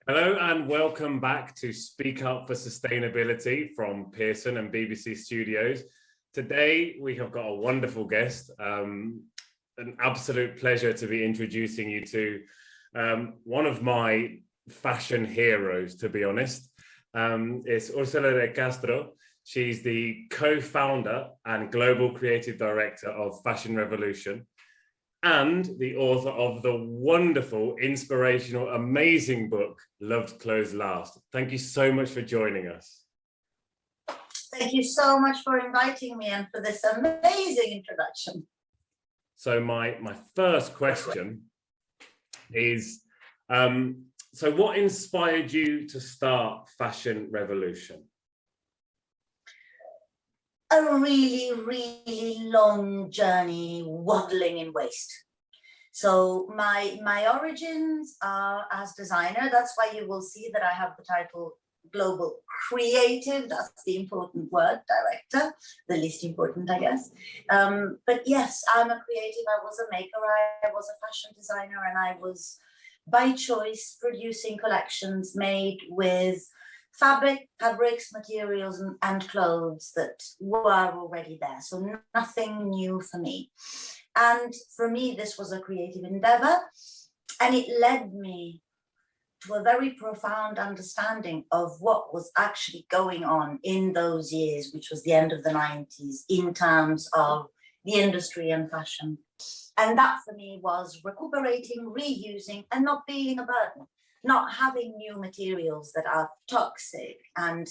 Hello and welcome back to Speak Up for Sustainability from Pearson and BBC Studios. Today we have got a wonderful guest, an absolute pleasure to be introducing you to one of my fashion heroes, to be honest. It's Orsola De Castro. She's the co-founder and global creative director of Fashion Revolution, and the author of the wonderful, inspirational, amazing book, Loved Clothes Last. Thank you so much for joining us. Thank you so much for inviting me and for this amazing introduction. So my first question is, so what inspired you to start Fashion Revolution? A really long journey waddling in waste. So my origins are as designer. That's why you will see that I have the title Global Creative. That's the important word, director, the least important, I guess. But yes, I'm a creative. I was a maker, I was a fashion designer, and I was by choice producing collections made with fabrics, materials, and clothes that were already there. So nothing new for me. And for me, this was a creative endeavor, and it led me to a very profound understanding of what was actually going on in those years, which was the end of the 90s, in terms of the industry and fashion. And that for me was recuperating, reusing, and not being a burden. Not having new materials that are toxic and,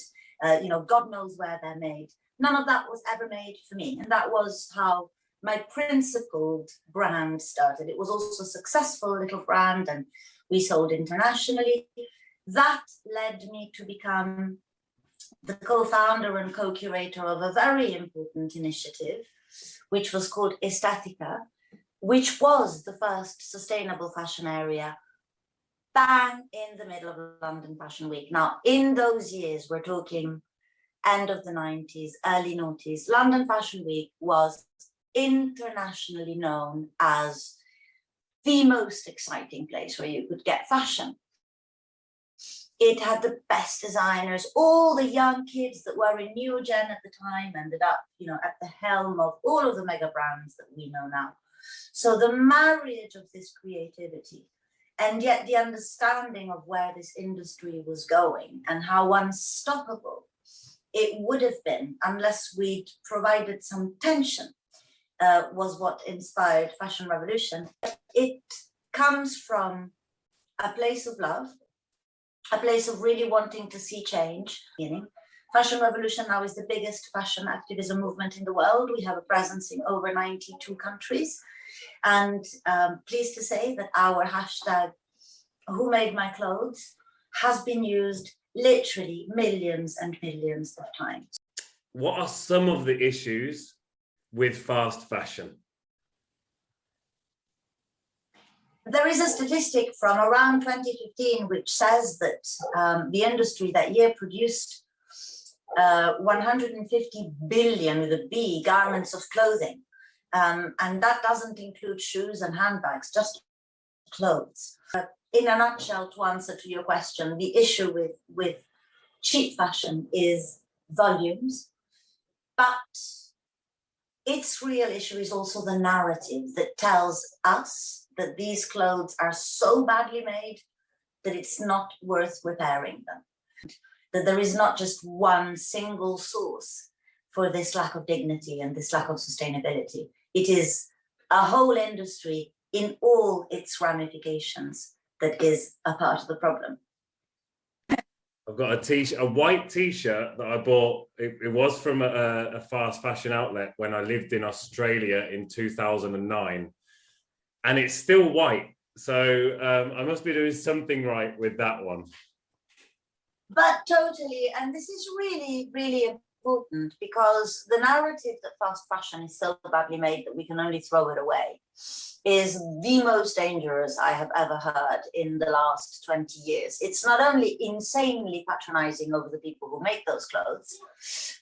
God knows where they're made. None of that was ever made for me. And that was how my principled brand started. It was also a successful little brand, and we sold internationally. That led me to become the co-founder and co-curator of a very important initiative, which was called Estetica, which was the first sustainable fashion area bang in the middle of London Fashion Week. Now, in those years, we're talking end of the 90s, early noughties, London Fashion Week was internationally known as the most exciting place where you could get fashion. It had the best designers. All the young kids that were in New Gen at the time ended up, at the helm of all of the mega brands that we know now. So the marriage of this creativity and yet the understanding of where this industry was going and how unstoppable it would have been unless we'd provided some tension was what inspired Fashion Revolution. It comes from a place of love, a place of really wanting to see change. Fashion Revolution now is the biggest fashion activism movement in the world. We have a presence in over 92 countries. And pleased to say that our hashtag, Who Made My Clothes, has been used literally millions and millions of times. What are some of the issues with fast fashion? There is a statistic from around 2015 which says that the industry that year produced 150 billion, with a B, garments of clothing. And that doesn't include shoes and handbags, just clothes. In a nutshell, to answer to your question, the issue with cheap fashion is volumes, but its real issue is also the narrative that tells us that these clothes are so badly made that it's not worth repairing them. That there is not just one single source for this lack of dignity and this lack of sustainability. It is a whole industry in all its ramifications that is a part of the problem. I've got a white t-shirt that I bought. It was from a fast fashion outlet when I lived in Australia in 2009, and it's still white. So I must be doing something right with that one. But totally, and this is really, really important, because the narrative that fast fashion is so badly made that we can only throw it away is the most dangerous I have ever heard in the last 20 years. It's not only insanely patronizing over the people who make those clothes,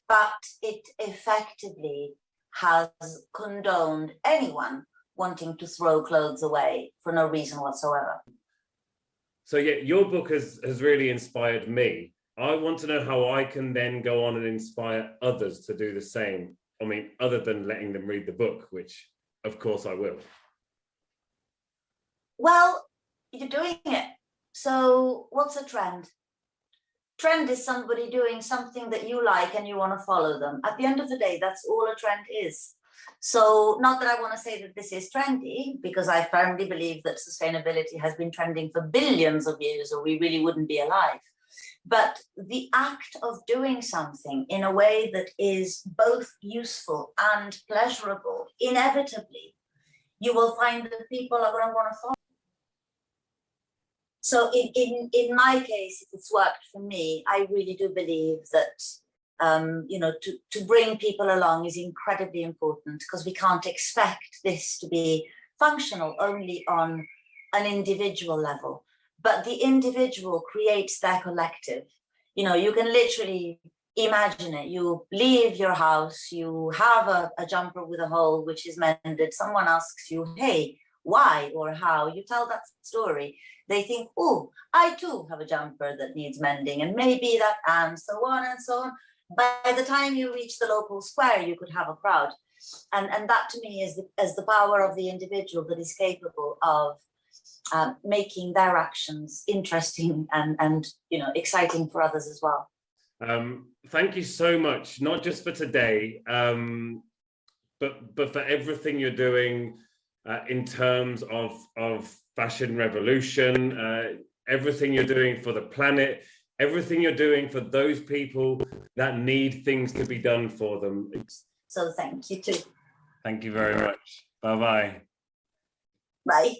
but it effectively has condoned anyone wanting to throw clothes away for no reason whatsoever. So yeah, your book has really inspired me. I want to know how I can then go on and inspire others to do the same. I mean, other than letting them read the book, which of course I will. Well, you're doing it. So what's a trend? Trend is somebody doing something that you like and you want to follow them. At the end of the day, that's all a trend is. So not that I want to say that this is trendy, because I firmly believe that sustainability has been trending for billions of years, or we really wouldn't be alive. But the act of doing something in a way that is both useful and pleasurable, inevitably, you will find that people are going to want to follow. So in my case, if it's worked for me, I really do believe that you know, to bring people along is incredibly important, because we can't expect this to be functional only on an individual level, but the individual creates their collective. You know, you can literally imagine it. You leave your house, you have a jumper with a hole which is mended. Someone asks you, hey, why or how? You tell that story. They think, oh, I too have a jumper that needs mending, and maybe that, and so on and so on. By the time you reach the local square, you could have a crowd. And that to me is the power of the individual that is capable of making their actions interesting and you know, exciting for others as well. Thank you so much, not just for today, but for everything you're doing in terms of fashion revolution, everything you're doing for the planet, everything you're doing for those people that need things to be done for them. So thank you too. Thank you very much. Bye-bye. Bye.